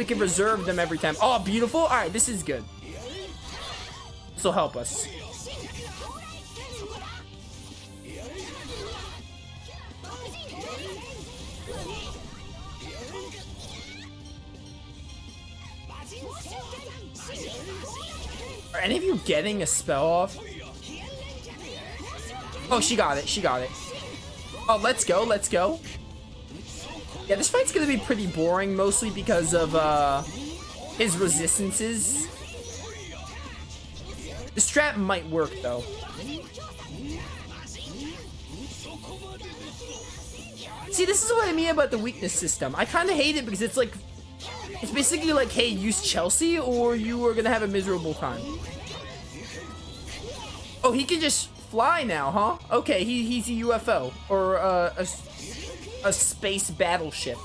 we can reserve them every time. Oh, beautiful. All right, this is good. This will help us. Are any of you getting a spell off? Oh, she got it. She got it. Oh, let's go. Let's go. Yeah, this fight's gonna be pretty boring, mostly because of his resistances. The strat might work, though. See, this is what I mean about the weakness system. I kind of hate it because it's like... It's basically like, hey, use Chelsea or you are gonna have a miserable time. Oh, he can just fly now, huh? Okay, he's a UFO or a space battleship.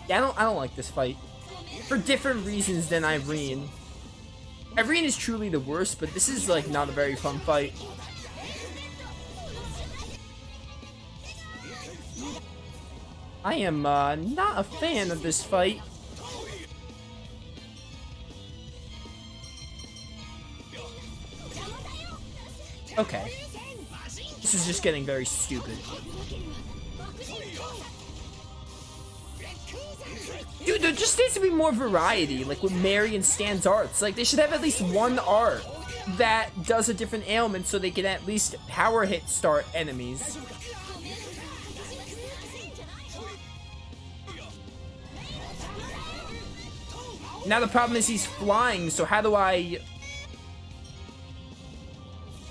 Yeah, I don't like this fight for different reasons than Irene. Irene is truly the worst, but this is like not a very fun fight. I am not a fan of this fight. Okay. This is just getting very stupid. Dude, there just needs to be more variety, like with Mary and Stan's arts. Like, they should have at least one art that does a different ailment so they can at least power hit start enemies. Now the problem is he's flying, so how do I...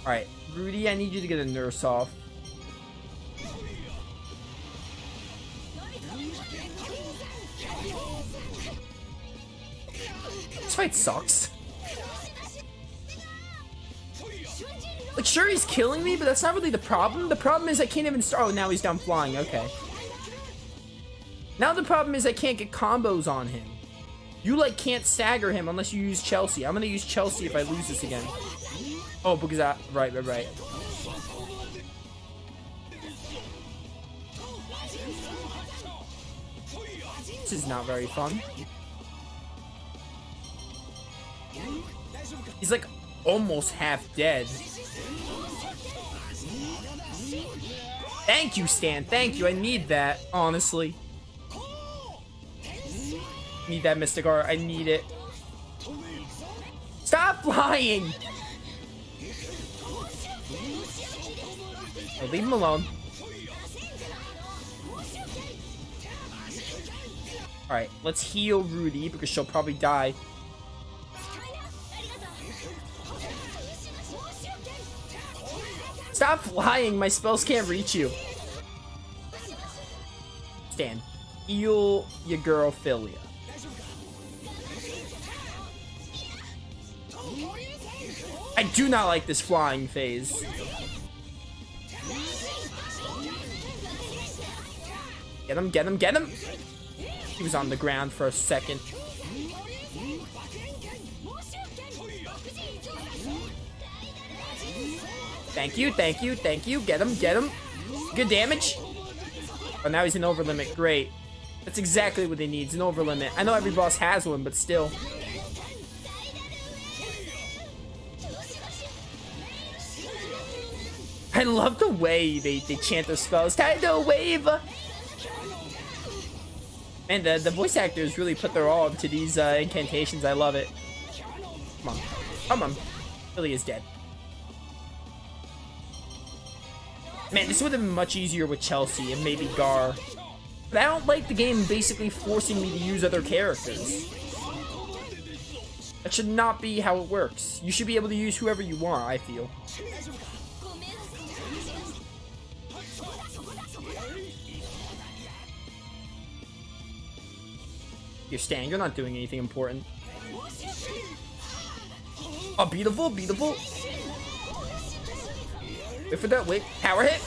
Alright, Rudy, I need you to get a nurse off. This fight sucks. Like, sure, he's killing me, but that's not really the problem. The problem is I can't even start. Oh, now he's down flying. Okay. Now the problem is I can't get combos on him. You, like, can't stagger him unless you use Chelsea. I'm gonna use Chelsea if I lose this again. Oh, because I... Right. This is not very fun. He's, like, almost half dead. Thank you, Stan. Thank you. I need that, honestly. Need that Mystic Art. I need it. Stop flying! Oh, leave him alone. Alright, let's heal Rudy because she'll probably die. Stop flying! My spells can't reach you. Stan, heal your girl Philia. I do not like this flying phase. Get him, get him, get him! He was on the ground for a second. Thank you, thank you, thank you. Get him, get him. Good damage. Oh, now he's an over limit. Great. That's exactly what he needs, an over limit. I know every boss has one, but still. I love the way they chant their spells. Tidal wave! And the voice actors really put their all into these incantations. I love it. Come on. Come on. Billy is dead. Man, this would have been much easier with Chelsea and maybe Gar. But I don't like the game basically forcing me to use other characters. That should not be how it works. You should be able to use whoever you want, I feel. You're staying. You're not doing anything important. Oh, beautiful, beautiful. Wait for that. Wait. Power hit.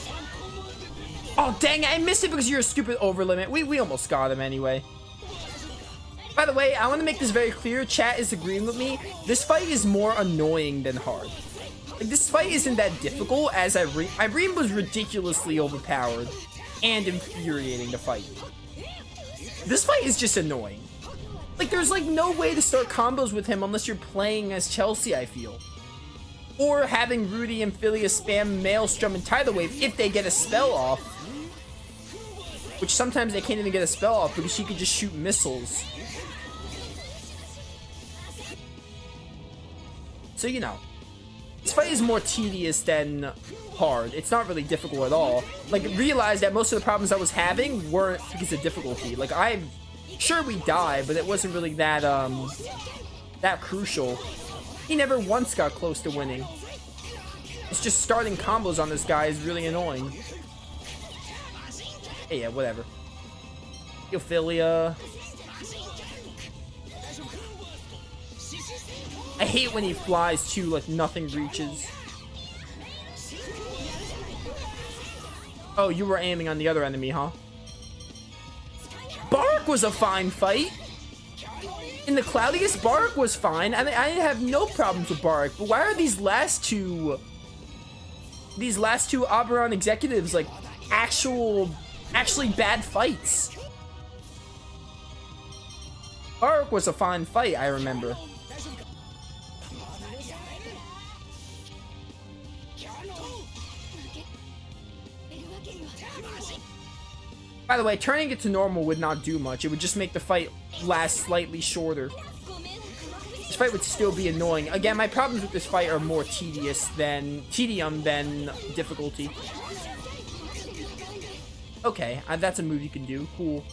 Oh, dang it. I missed it because you're a stupid over limit. We almost got him anyway. By the way, I want to make this very clear. Chat is agreeing with me. This fight is more annoying than hard. Like, this fight isn't that difficult as Irene. Irene was ridiculously overpowered and infuriating to fight. This fight is just annoying. Like, there's like no way to start combos with him unless you're playing as Chelsea, I feel. Or having Rudy and Phileas spam Maelstrom and Tidal Wave if they get a spell off. Which sometimes they can't even get a spell off because she could just shoot missiles. So, you know, this fight is more tedious than hard. It's not really difficult at all. Like, realize that most of the problems I was having weren't because of difficulty. Like, I'm sure we died, but it wasn't really that, that crucial. He never once got close to winning. It's just starting combos on this guy is really annoying. Hey, yeah, whatever. Ophelia. I hate when he flies too, like nothing reaches. Oh, you were aiming on the other enemy, huh? Bark was a fine fight. In the cloudiest, Bark was fine. I have no problems with Bark. But why are these last two Oberon executives like actually bad fights? Bark was a fine fight, I remember. By the way, turning it to normal would not do much. It would just make the fight last slightly shorter. This fight would still be annoying. Again, my problems with this fight are more tedium than difficulty. Okay, that's a move you can do. Cool.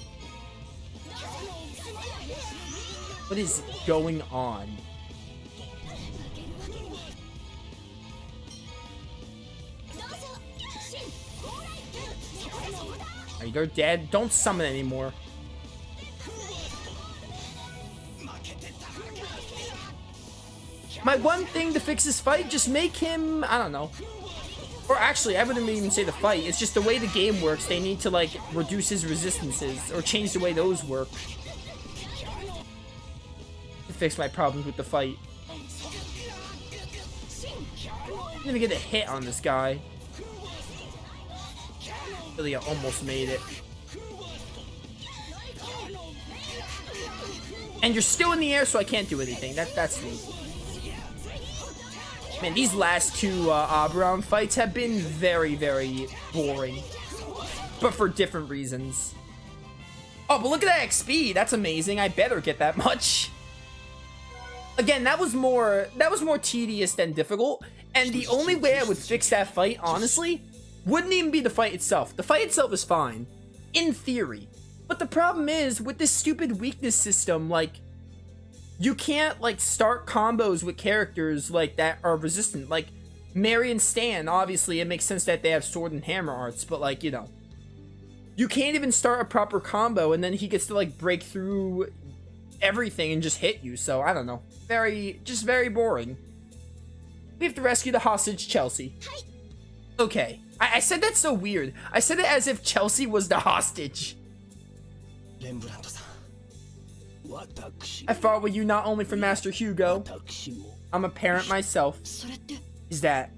What is going on? They're dead. Don't summon anymore. My one thing to fix this fight, just make him, I don't know. Or actually, I wouldn't even say the fight. It's just the way the game works. They need to, like, reduce his resistances or change the way those work to fix my problems with the fight. I didn't even get a hit on this guy. Really, I almost made it. And you're still in the air, so I can't do anything. That's neat. Man, these last two Oberon fights have been very, very boring. But for different reasons. Oh, but look at that XP. That's amazing. I better get that much. Again, that was more tedious than difficult. And the only way I would fix that fight, honestly, wouldn't even be the fight itself. The fight itself is fine, in theory. But the problem is, with this stupid weakness system, like, you can't, like, start combos with characters, like, that are resistant. Like, Mary and Stan, obviously, it makes sense that they have sword and hammer arts, but, like, you know. You can't even start a proper combo, and then he gets to, like, break through everything and just hit you, so, I don't know. Just very boring. We have to rescue the hostage, Chelsea. Okay. I said that so weird. I said it as if Chelsea was the hostage. I fought with you not only for Master Hugo. I'm a parent myself. Is that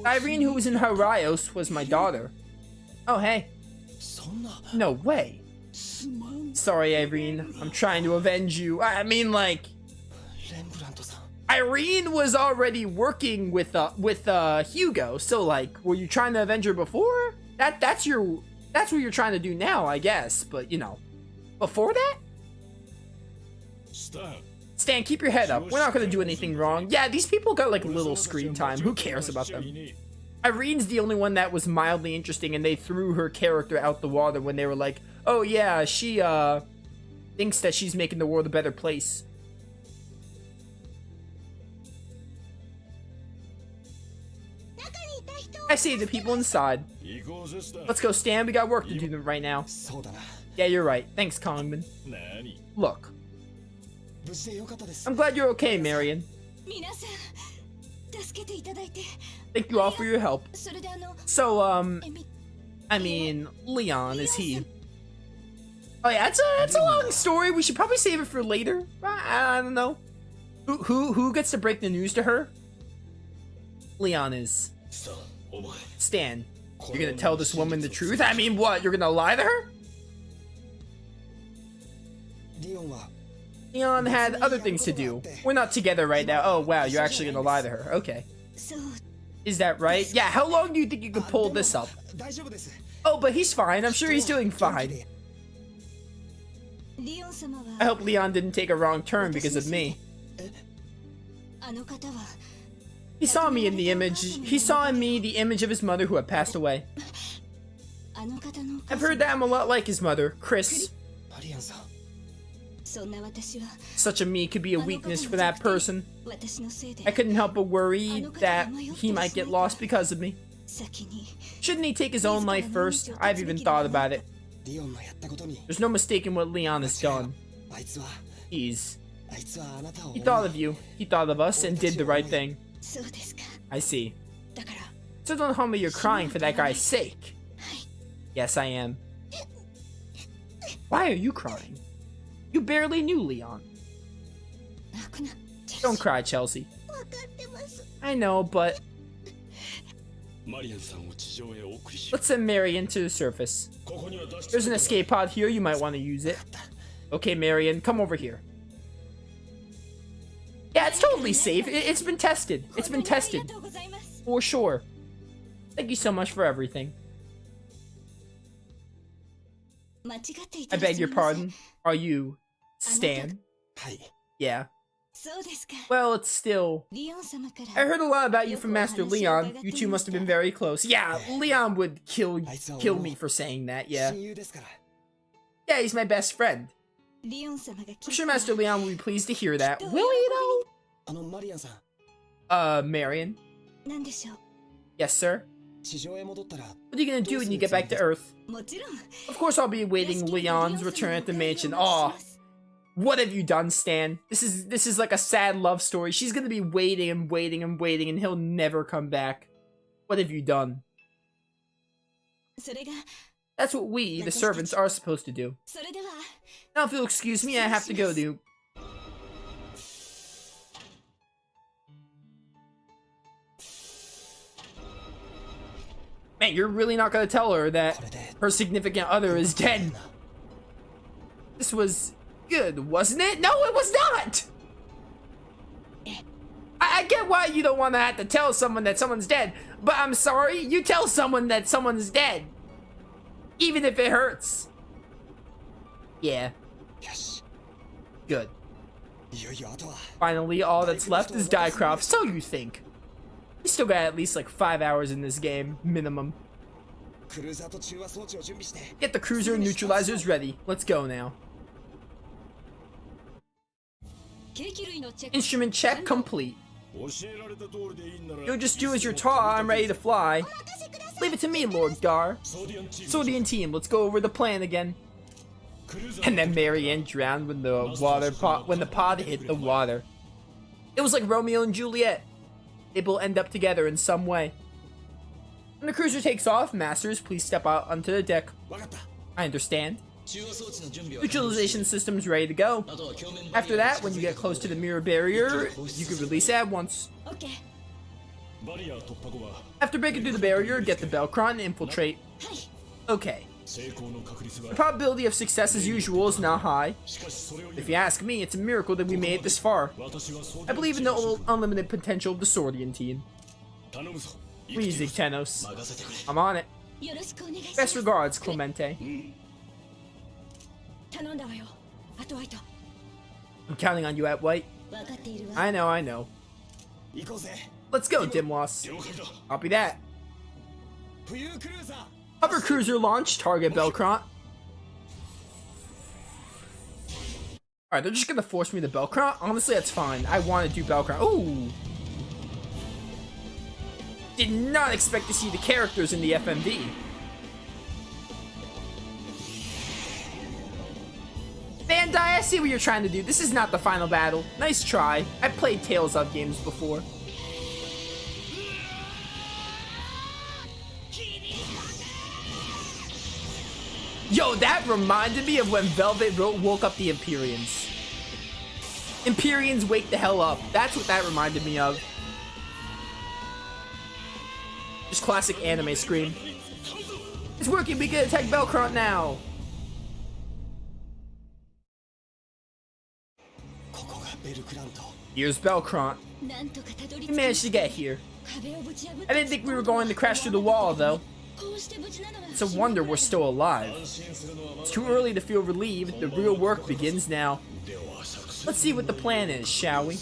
Irene, who was in Horios, was my daughter? Oh, hey. No way. Sorry, Irene. I'm trying to avenge you. I mean, like, Irene was already working with Hugo, so like, were you trying to avenge her before? That's what you're trying to do now, I guess. But you know, before that, Stan, keep your head up. We're not gonna do anything wrong. Yeah, these people got like little screen time. Who cares about them? Irene's the only one that was mildly interesting, and they threw her character out the water when they were like, "Oh yeah, she thinks that she's making the world a better place." I see the people inside. Let's go, Stan. We got work to do right now. Yeah, you're right. Thanks, Kongman. Look. I'm glad you're okay, Marion. Thank you all for your help. So, I mean, Leon, is he? Oh yeah, that's a long story. We should probably save it for later. I don't know. Who gets to break the news to her? Leon is. Stan, you're gonna tell this woman the truth? I mean, what? You're gonna lie to her? Leon had other things to do. We're not together right now. Oh, wow, you're actually gonna lie to her. Okay. Is that right? Yeah, how long do you think you could pull this up? Oh, but he's fine. I'm sure he's doing fine. I hope Leon didn't take a wrong turn because of me. He saw me in the image. He saw in me the image of his mother who had passed away. I've heard that I'm a lot like his mother, Chris. Such a me could be a weakness for that person. I couldn't help but worry that he might get lost because of me. Shouldn't he take his own life first? I've even thought about it. There's no mistaking what Leon has done. He thought of you, he thought of us, and did the right thing. I see. So don't tell me you're crying for that guy's sake. Yes, I am. Why are you crying? You barely knew Leon. Don't cry, Chelsea. I know, but... let's send Marion to the surface. There's an escape pod here, you might want to use it. Okay, Marion, come over here. Yeah, it's totally safe. It's been tested. It's been tested. For sure. Thank you so much for everything. I beg your pardon. Are you Stan? Yeah. Well, it's still... I heard a lot about you from Master Leon. You two must have been very close. Yeah, Leon would kill me for saying that, yeah. Yeah, he's my best friend. I'm sure Master Leon will be pleased to hear that. Will he, though? Marion? Yes, sir? What are you gonna do when you get back to Earth? Of course I'll be awaiting Leon's return at the mansion. Aw. What have you done, Stan? This is like a sad love story. She's gonna be waiting and waiting and waiting, and he'll never come back. What have you done? That's what we, the servants, are supposed to do. Now, if you'll excuse me, I have to go to... Man, you're really not gonna tell her that her significant other is dead. This was good, wasn't it? No, it was not! I get why you don't want to have to tell someone that someone's dead, but I'm sorry, you tell someone that someone's dead. Even if it hurts. Yeah. Good. Finally, all that's left is Diecroft, so you think. We still got at least like 5 hours in this game, minimum. Get the cruiser and neutralizers ready. Let's go now. Instrument check complete. You'll just do as you're taught. I'm ready to fly. Leave it to me, Lord Gar. Sodian team, let's go over the plan again. And then Marianne drowned when the pod hit the water. It was like Romeo and Juliet. They will end up together in some way. When the cruiser takes off, Masters, please step out onto the deck. I understand. Neutralization system's ready to go. After that, when you get close to the mirror barrier, you can release it at once. After breaking through the barrier, get the Belcrant and infiltrate. Okay. The probability of success as usual is not high. If you ask me, it's a miracle that we made it this far. I believe in the unlimited potential of the Swordian team. Please, Igtenos. I'm on it. Best regards, Clemente. I'm counting on you, at White. I know. Let's go, Dimloss. Copy that. Hover cruiser launch, target Belcrant. Alright, they're just gonna force me to Belcrant? Honestly, that's fine. I want to do Belcrant. Ooh! Did not expect to see the characters in the FMV. Bandai, I see what you're trying to do. This is not the final battle. Nice try. I've played Tales of games before. Yo, that reminded me of when Velvet woke up the Empyreans. Empyreans wake the hell up. That's what that reminded me of. Just classic anime scream. It's working, we can attack Belcrant now. Here's Belcrant. We managed to get here. I didn't think we were going to crash through the wall, though. It's a wonder we're still alive. It's too early to feel relieved. The real work begins now. Let's see what the plan is, shall we?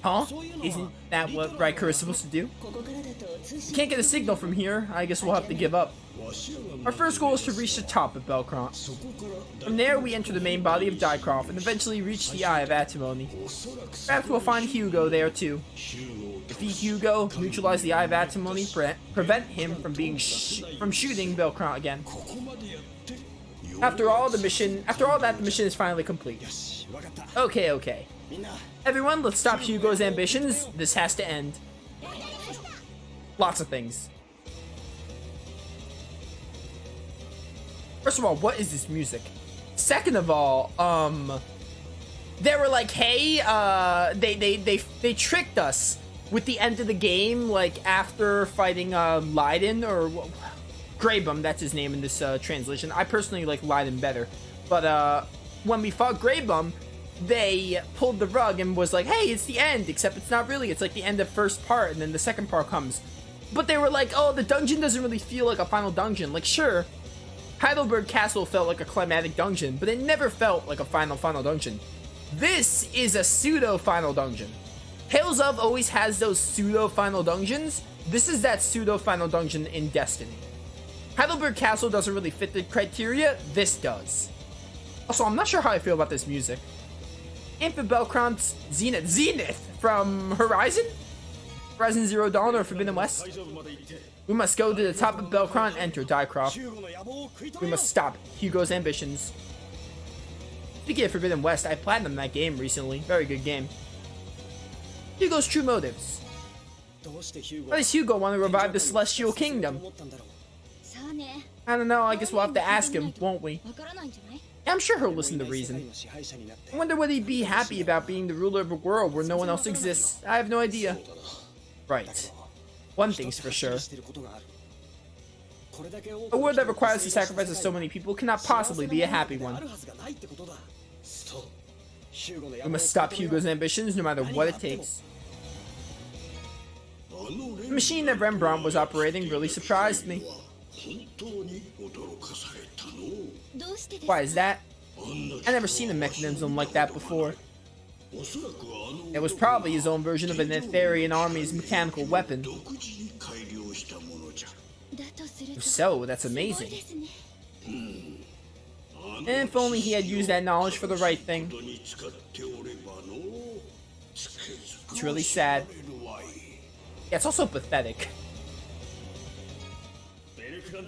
Huh? Isn't that what Riker is supposed to do? We can't get a signal from here. I guess we'll have to give up. Our first goal is to reach the top of Belcrant. From there, we enter the main body of Dycroft and eventually reach the Eye of Antimony. Perhaps we'll find Hugo there too. Defeat Hugo, neutralize the Eye of Antimony, prevent him from shooting Belcrant again. After all that, the mission is finally complete. Okay. Everyone, let's stop Hugo's ambitions. This has to end. Lots of things. First of all, what is this music? Second of all, they were like, hey, they tricked us with the end of the game, like after fighting Leiden or Greybum, that's his name in this translation. I personally like Leiden better, but when we fought Greybum, they pulled the rug and was like, hey, it's the end, except it's not really. It's like the end of first part, and then the second part comes. But they were like, oh, the dungeon doesn't really feel like a final dungeon. Like, sure, Heidelberg Castle felt like a climatic dungeon, but it never felt like a final dungeon. This is a pseudo-final dungeon. Tales of always has those pseudo-final dungeons. This is that pseudo-final dungeon in Destiny. Heidelberg Castle doesn't really fit the criteria. This does. Also, I'm not sure how I feel about this music. And for Belcrant's Zenith from Horizon Zero Dawn or Forbidden West. We must go to the top of Belcrant and enter Dycroft. We must stop Hugo's ambitions. Speaking of Forbidden West, I platinumed that game recently. Very good game. Hugo's true motives. Why does Hugo want to revive the Celestial Kingdom? I don't know, I guess we'll have to ask him, won't we? Yeah, I'm sure he'll listen to reason. I wonder would he be happy about being the ruler of a world where no one else exists? I have no idea. Right. One thing's for sure. A world that requires the sacrifice of so many people cannot possibly be a happy one. We must stop Hugo's ambitions no matter what it takes. The machine that Rembrandt was operating really surprised me. Why is that? I never seen a mechanism like that before. It was probably his own version of an Etherian army's mechanical weapon. If so, that's amazing. And if only he had used that knowledge for the right thing. It's really sad. Yeah, it's also pathetic.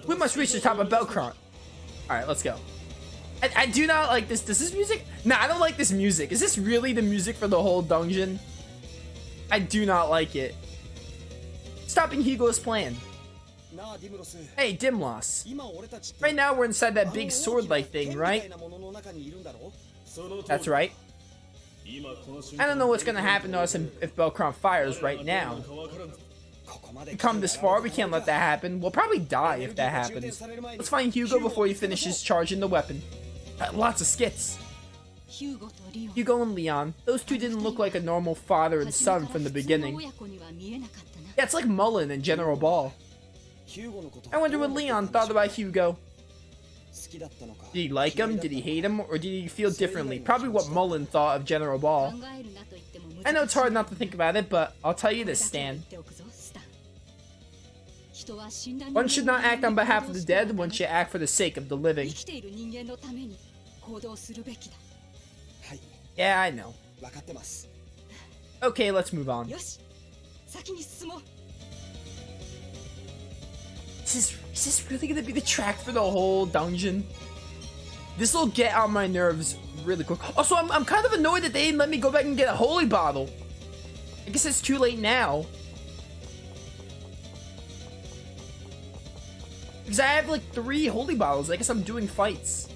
We must reach the top of Belcrant. Alright, let's go. I do not like this. Does this music? Nah, I don't like this music. Is this really the music for the whole dungeon? I do not like it. Stopping Hugo's plan. Hey, Dimlos. Right now we're inside that big sword-like thing, right? That's right. I don't know what's gonna happen to us if Belcrant fires right now. We come this far, we can't let that happen. We'll probably die if that happens. Let's find Hugo before he finishes charging the weapon. Lots of skits. Hugo and Leon. Those two didn't look like a normal father and son from the beginning. Yeah, it's like Mullen and General Ball. I wonder what Leon thought about Hugo. Did he like him? Did he hate him? Or did he feel differently? Probably what Mullen thought of General Ball. I know it's hard not to think about it, but I'll tell you this, Stan. One should not act on behalf of the dead, one should act for the sake of the living. Yeah, I know. Okay, let's move on. Is this really gonna be the track for the whole dungeon? This will get on my nerves really quick. Also, I'm kind of annoyed that they didn't let me go back and get a holy bottle. I guess it's too late now. Because I have like 3 holy bottles. I guess I'm doing fights.